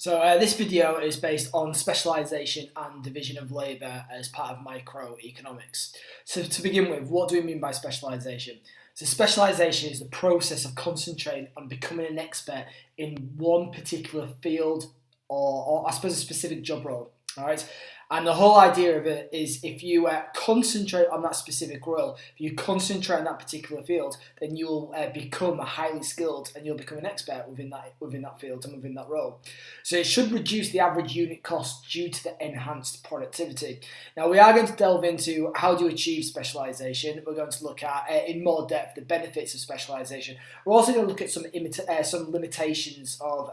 This video is based on specialisation and division of labour as part of microeconomics. So to begin with, what do we mean by specialisation? So specialisation is the process of concentrating on becoming an expert in one particular field or I suppose a specific job role. All right. And the whole idea of it is if you concentrate on that specific role, if you concentrate on that particular field, then you'll become highly skilled and you'll become an expert within that field and within that role. So it should reduce the average unit cost due to the enhanced productivity. Now we are going to delve into how to achieve specialisation. We're going to look at in more depth the benefits of specialisation. We're also going to look at some limitations of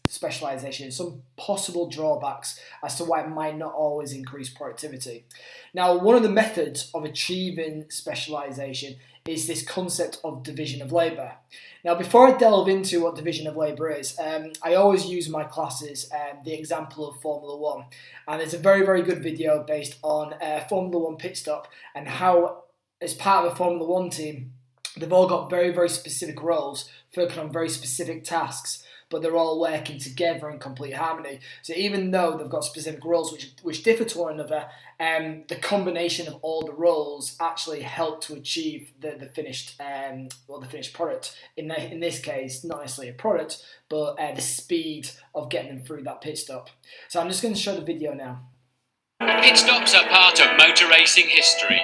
specialisation, some possible drawbacks as to why it might not always increase productivity. Now, one of the methods of achieving specialisation is this concept of division of labour. Now, before I delve into what division of labour is, I always use in my classes the example of Formula 1. And there's a very, very good video based on Formula 1 pit stop and how, as part of a Formula 1 team, they've all got very, very specific roles, focusing on very specific tasks, but they're all working together in complete harmony. So even though they've got specific roles which differ to one another, the combination of all the roles actually help to achieve the finished product. In this case, not necessarily a product, but the speed of getting them through that pit stop. So I'm just going to show the video now. Pit stops are part of motor racing history.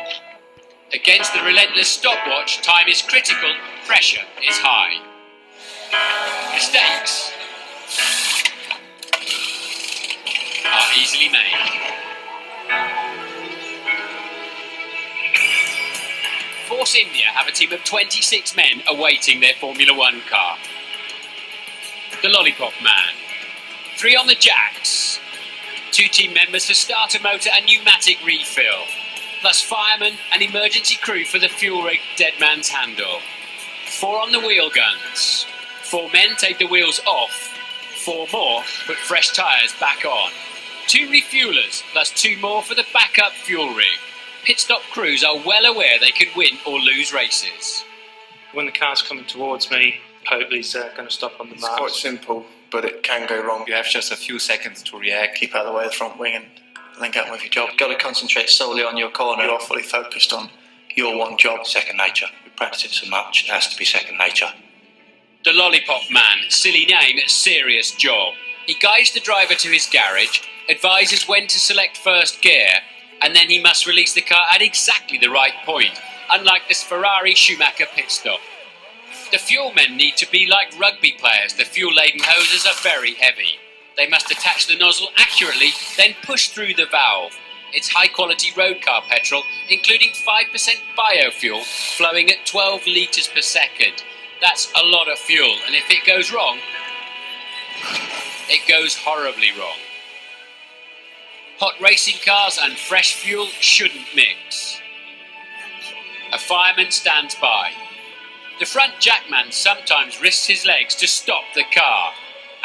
Against the relentless stopwatch, time is critical, pressure is high. Mistakes are easily made. Force India have a team of 26 men awaiting their Formula 1 car. The Lollipop Man. 3 on the jacks. 2 team members for starter motor and pneumatic refill. Plus firemen and emergency crew for the fuel rig Dead Man's Handle. 4 on the wheel guns. 4 men take the wheels off. 4 more put fresh tyres back on. 2 refuelers plus 2 more for the backup fuel rig. Pit stop crews are well aware they can win or lose races. When the car's coming towards me, hopefully it's going to stop on the mark. It's quite simple, but it can go wrong. You have just a few seconds to react. Keep out of the way of the front wing and then get on with your job. You've got to concentrate solely on your corner. You are fully focused on your one job. Second nature. We practice it so much, it has to be second nature. The Lollipop Man, silly name, serious job. He guides the driver to his garage, advises when to select first gear, and then he must release the car at exactly the right point, unlike this Ferrari Schumacher pit stop. The fuel men need to be like rugby players. The fuel-laden hoses are very heavy. They must attach the nozzle accurately, then push through the valve. It's high-quality road car petrol, including 5% biofuel, flowing at 12 litres per second. That's a lot of fuel, and if it goes wrong, it goes horribly wrong. Hot racing cars and fresh fuel shouldn't mix. A fireman stands by. The front jackman sometimes risks his legs to stop the car,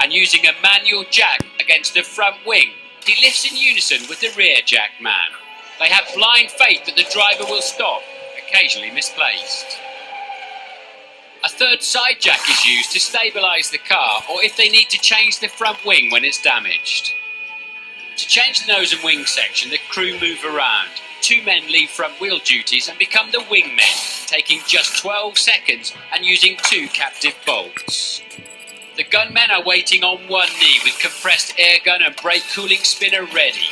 and using a manual jack against the front wing, he lifts in unison with the rear jackman. They have blind faith that the driver will stop, occasionally misplaced. A third side jack is used to stabilise the car or if they need to change the front wing when it's damaged. To change the nose and wing section, the crew move around. 2 men leave front wheel duties and become the wingmen, taking just 12 seconds and using 2 captive bolts. The gunmen are waiting on one knee with compressed air gun and brake cooling spinner ready.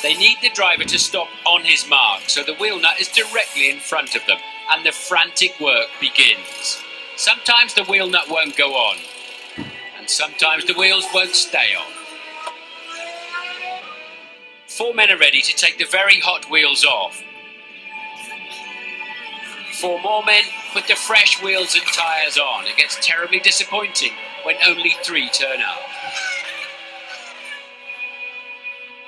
They need the driver to stop on his mark so the wheel nut is directly in front of them and the frantic work begins. Sometimes the wheel nut won't go on, and sometimes the wheels won't stay on. 4 men are ready to take the very hot wheels off. 4 more men put the fresh wheels and tyres on. It gets terribly disappointing when only 3 turn up.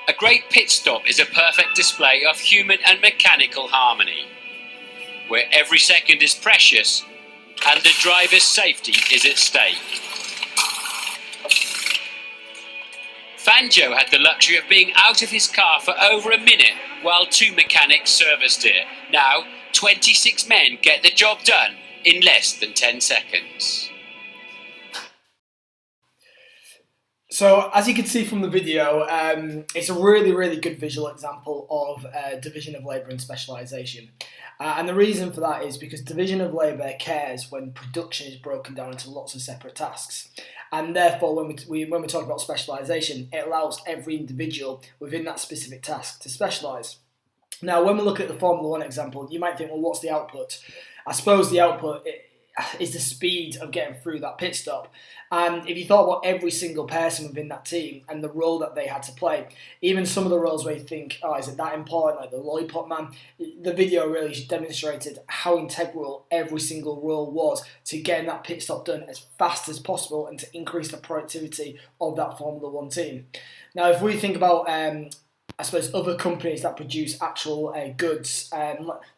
A great pit stop is a perfect display of human and mechanical harmony, where every second is precious and the driver's safety is at stake. Fanjo had the luxury of being out of his car for over a minute while 2 mechanics serviced it. Now, 26 men get the job done in less than 10 seconds. So as you can see from the video, it's a really, really good visual example of division of labour and specialisation. And the reason for that is because division of labour cares when production is broken down into lots of separate tasks. And therefore, when we talk about specialisation, it allows every individual within that specific task to specialise. Now, when we look at the Formula 1 example, you might think, well, what's the output? I suppose the output is the speed of getting through that pit stop. And if you thought about every single person within that team and the role that they had to play, even some of the roles where you think, oh, is it that important, like the lollipop man? The video really demonstrated how integral every single role was to getting that pit stop done as fast as possible and to increase the productivity of that Formula 1 team. Now, if we think about I suppose other companies that produce actual goods,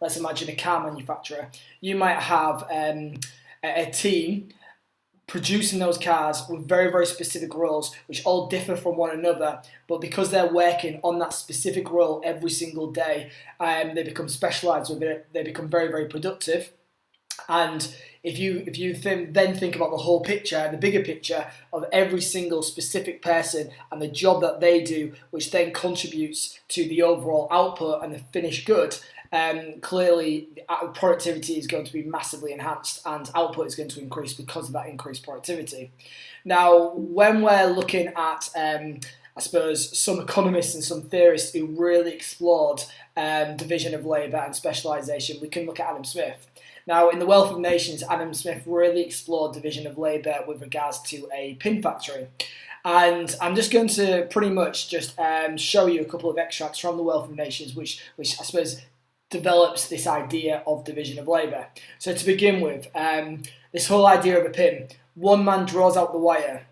let's imagine a car manufacturer, you might have a team producing those cars with very, very specific roles which all differ from one another, but because they're working on that specific role every single day, they become specialised with it, they become very, very productive. And if you then think about the whole picture, the bigger picture of every single specific person and the job that they do, which then contributes to the overall output and the finished good, clearly productivity is going to be massively enhanced and output is going to increase because of that increased productivity. Now, when we're looking at I suppose some economists and some theorists who really explored division of labour and specialisation, we can look at Adam Smith. Now, in The Wealth of Nations, Adam Smith really explored division of labour with regards to a pin factory. And I'm just going to pretty much just show you a couple of extracts from The Wealth of Nations, which I suppose develops this idea of division of labour. So to begin with, this whole idea of a pin. One man draws out the wire,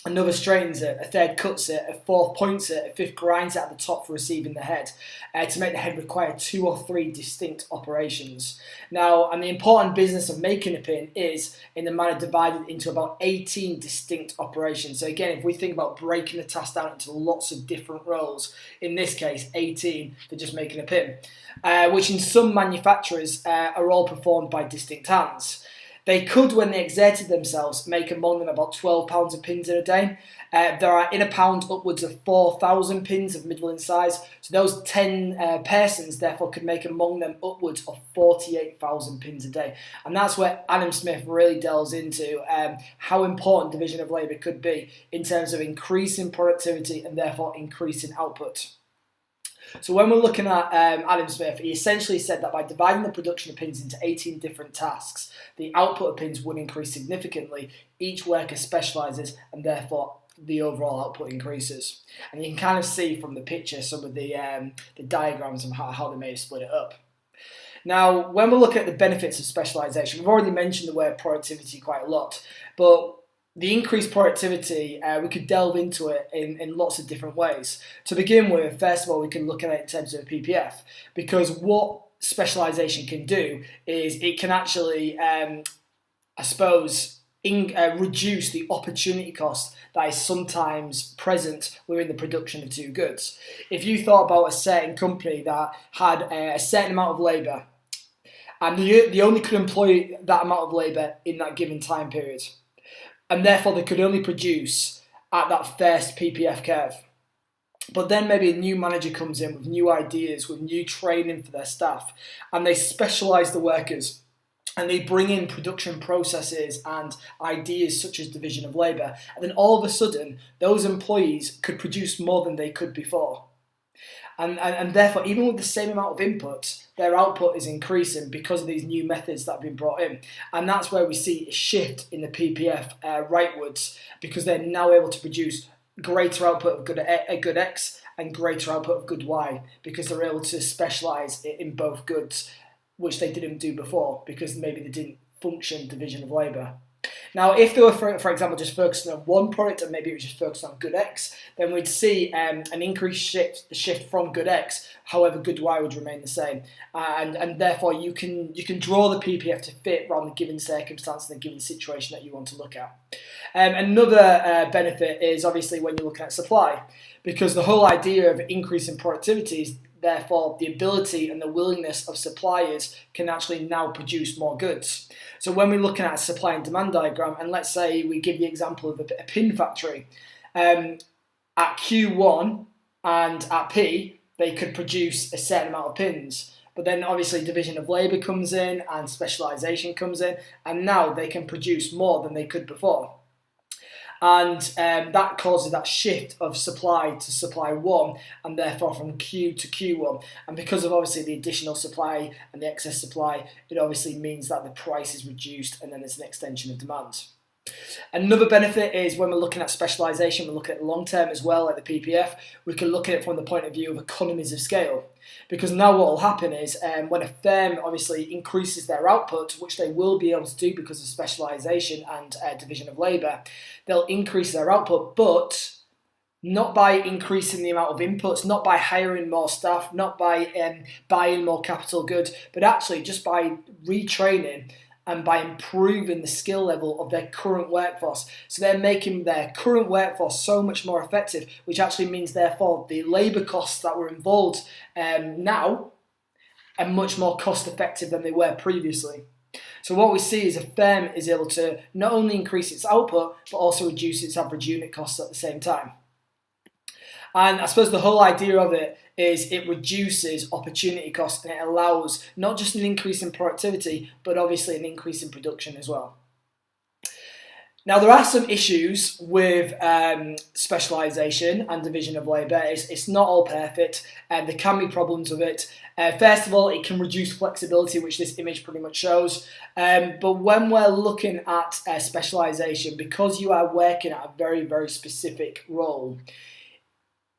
another straightens it, a third cuts it, a fourth points it, a fifth grinds it at the top for receiving the head. To make the head require 2 or 3 distinct operations. Now, and the important business of making a pin is in the manner divided into about 18 distinct operations. So again, if we think about breaking the task down into lots of different roles, in this case 18 for just making a pin, which in some manufacturers are all performed by distinct hands. They could, when they exerted themselves, make among them about 12 pounds of pins in a day. There are in a pound upwards of 4,000 pins of middling size. So those 10 persons therefore could make among them upwards of 48,000 pins a day. And that's where Adam Smith really delves into how important division of labour could be in terms of increasing productivity and therefore increasing output. So when we're looking at Adam Smith, he essentially said that by dividing the production of pins into 18 different tasks, the output of pins would increase significantly. Each worker specialises and therefore the overall output increases. And you can kind of see from the picture some of the diagrams of how they may have split it up. Now, when we look at the benefits of specialisation, we've already mentioned the word productivity quite a lot, but the increased productivity, we could delve into it in lots of different ways. To begin with, first of all, we can look at it in terms of PPF, because what specialisation can do is it can actually, I suppose, reduce the opportunity cost that is sometimes present within the production of 2 goods. If you thought about a certain company that had a certain amount of labour, and they only could employ that amount of labour in that given time period, and therefore they could only produce at that first PPF curve. But then maybe a new manager comes in with new ideas, with new training for their staff, and they specialise the workers, and they bring in production processes and ideas such as division of labour, and then all of a sudden those employees could produce more than they could before. And therefore, even with the same amount of input, their output is increasing because of these new methods that have been brought in. And that's where we see a shift in the PPF rightwards, because they're now able to produce greater output of good X and greater output of good Y, because they're able to specialise in both goods, which they didn't do before, because maybe they didn't function division of labour. Now, if they were, for example, just focusing on one product and maybe it was just focused on good X, then we'd see an increased shift from good X. However, good Y would remain the same, and therefore you can draw the PPF to fit around the given circumstance and the given situation that you want to look at. Another benefit is obviously when you're looking at supply, because the whole idea of increasing productivity is therefore the ability and the willingness of suppliers can actually now produce more goods. So when we're looking at a supply and demand diagram, and let's say we give the example of a pin factory, At Q1 and at P, they could produce a certain amount of pins. But then obviously division of labour comes in and specialisation comes in, and now they can produce more than they could before. And that causes that shift of supply to supply 1, and therefore from Q to Q1. And because of obviously the additional supply and the excess supply, it obviously means that the price is reduced, and then there's an extension of demand. Another benefit is when we're looking at specialisation, we're looking at long term as well, like the PPF, we can look at it from the point of view of economies of scale. Because now what will happen is when a firm obviously increases their output, which they will be able to do because of specialisation and division of labour, they'll increase their output, but not by increasing the amount of inputs, not by hiring more staff, not by buying more capital goods, but actually just by retraining and by improving the skill level of their current workforce. So they're making their current workforce so much more effective, which actually means therefore the labour costs that were involved now are much more cost effective than they were previously. So what we see is a firm is able to not only increase its output, but also reduce its average unit costs at the same time. And I suppose the whole idea of it is it reduces opportunity costs, and it allows not just an increase in productivity, but obviously an increase in production as well. Now, there are some issues with specialisation and division of labour. It's not all perfect, and there can be problems with it. First of all, it can reduce flexibility, which this image pretty much shows. But when we're looking at specialisation, because you are working at a very, very specific role,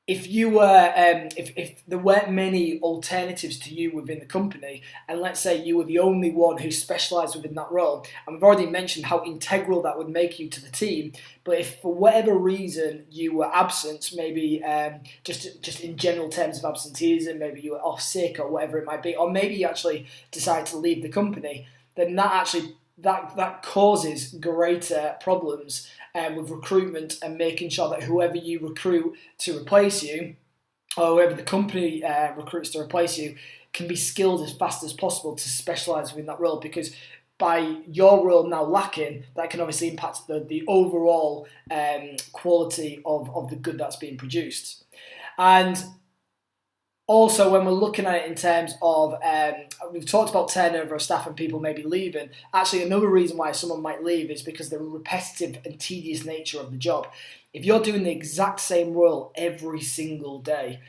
if you were, if there weren't many alternatives to you within the company, and let's say you were the only one who specialised within that role, and we've already mentioned how integral that would make you to the team, but if for whatever reason you were absent, maybe just in general terms of absenteeism, maybe you were off sick or whatever it might be, or maybe you actually decided to leave the company, then that causes greater problems with recruitment and making sure that whoever you recruit to replace you, or whoever the company recruits to replace you, can be skilled as fast as possible to specialise within that role, because by your role now lacking, that can obviously impact the overall quality of the good that's being produced. And also, when we're looking at it in terms of, we've talked about turnover of staff and people maybe leaving. Actually, another reason why someone might leave is because the repetitive and tedious nature of the job. If you're doing the exact same role every single day,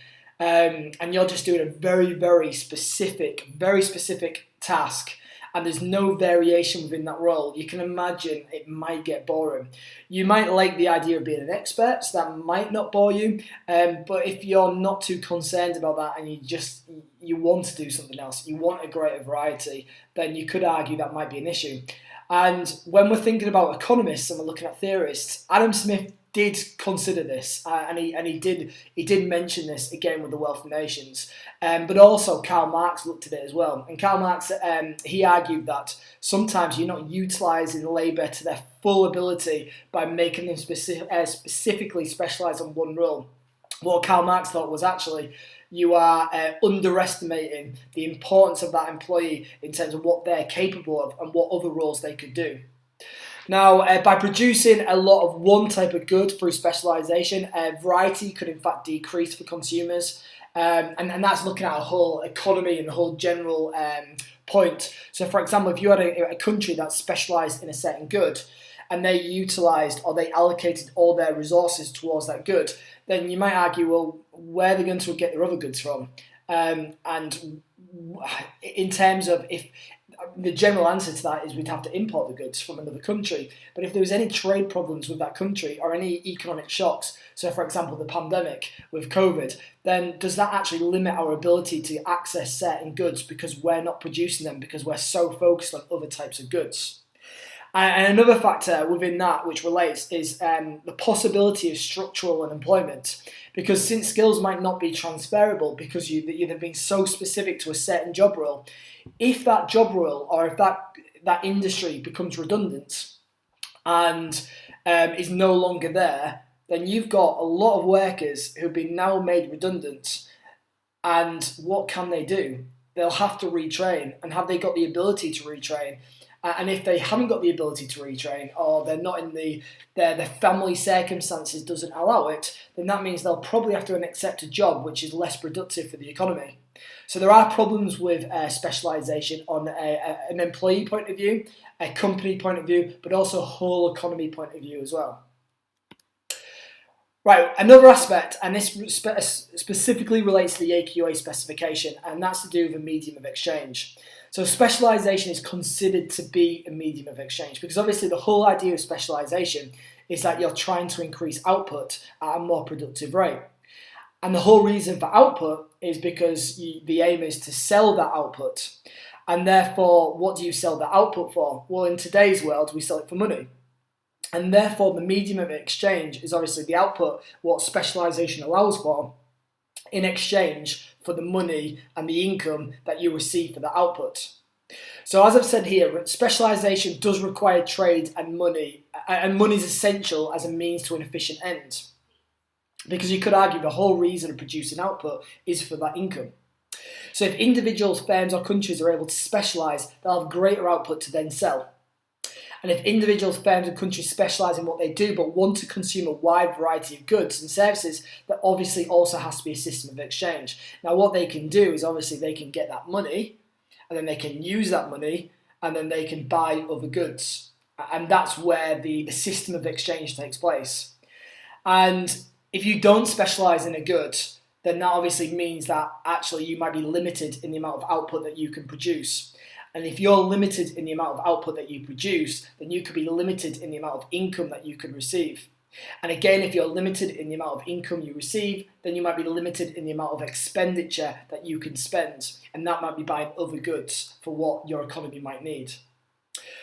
and you're just doing a very, very specific task, and there's no variation within that role, you can imagine it might get boring. You might like the idea of being an expert, so that might not bore you, but if you're not too concerned about that and you want to do something else, you want a greater variety, then you could argue that might be an issue. And when we're thinking about economists and we're looking at theorists, Adam Smith did consider this, and he did mention this again with the Wealth of Nations, but also Karl Marx looked at it as well. And Karl Marx, he argued that sometimes you're not utilising labour to their full ability by making them specifically specialise on one role. What Karl Marx thought was actually you are underestimating the importance of that employee in terms of what they're capable of and what other roles they could do. Now, by producing a lot of one type of good through specialisation, variety could in fact decrease for consumers, and that's looking at a whole economy and the whole general point. So, for example, if you had a country that specialised in a certain good, and they utilised or they allocated all their resources towards that good, then you might argue, well, where are they going to get their other goods from? And in terms of if the general answer to that is we'd have to import the goods from another country. But if there was any trade problems with that country or any economic shocks, so for example the pandemic with COVID, then does that actually limit our ability to access certain goods because we're not producing them because we're so focused on other types of goods? And another factor within that which relates is the possibility of structural unemployment, because since skills might not be transferable because you've been so specific to a certain job role, if that job role or if that industry becomes redundant and is no longer there, then you've got a lot of workers who've been now made redundant, and what can they do? They'll have to retrain, and have they got the ability to retrain? And if they haven't got the ability to retrain, or they're not in their family circumstances doesn't allow it, then that means they'll probably have to accept a job which is less productive for the economy. So there are problems with specialisation on an employee point of view, a company point of view, but also a whole economy point of view as well. Right, another aspect, and this specifically relates to the AQA specification, and that's to do with a medium of exchange. So specialisation is considered to be a medium of exchange because obviously the whole idea of specialisation is that you're trying to increase output at a more productive rate. And the whole reason for output is because the aim is to sell that output. And therefore, what do you sell the output for? Well, in today's world, we sell it for money. And therefore, the medium of exchange is obviously the output, what specialisation allows for, in exchange for the money and the income that you receive for the output. So as I've said here, specialisation does require trade and money is essential as a means to an efficient end. Because you could argue the whole reason of producing output is for that income. So if individuals, firms or countries are able to specialise, they'll have greater output to then sell. And if individuals, firms and countries specialise in what they do but want to consume a wide variety of goods and services, there obviously also has to be a system of exchange. Now what they can do is obviously they can get that money and then they can use that money and then they can buy other goods. And that's where the system of exchange takes place. And if you don't specialise in a good, then that obviously means that actually you might be limited in the amount of output that you can produce. And if you're limited in the amount of output that you produce, then you could be limited in the amount of income that you could receive. And again, if you're limited in the amount of income you receive, then you might be limited in the amount of expenditure that you can spend. And that might be buying other goods for what your economy might need.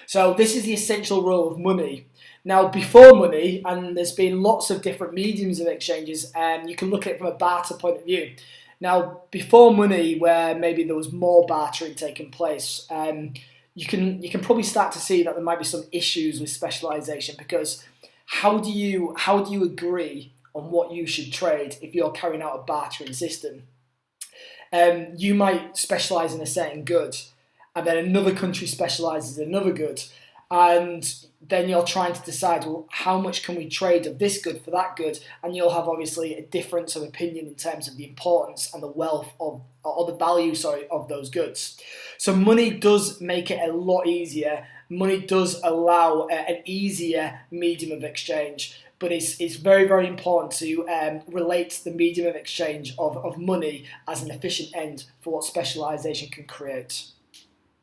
So this is the essential role of money. Now, before money, and there's been lots of different mediums of exchanges, and you can look at it from a barter point of view. Now, before money, where maybe there was more bartering taking place, you can probably start to see that there might be some issues with specialisation because how do you agree on what you should trade if you're carrying out a bartering system? You might specialise in a certain good, and then another country specialises in another good, and then you're trying to decide, well, how much can we trade of this good for that good? And you'll have obviously a difference of opinion in terms of the importance and the wealth of, or the value, of those goods. So money does make it a lot easier. Money does allow an easier medium of exchange, but it's very, very important to relate the medium of exchange of money as an efficient end for what specialisation can create.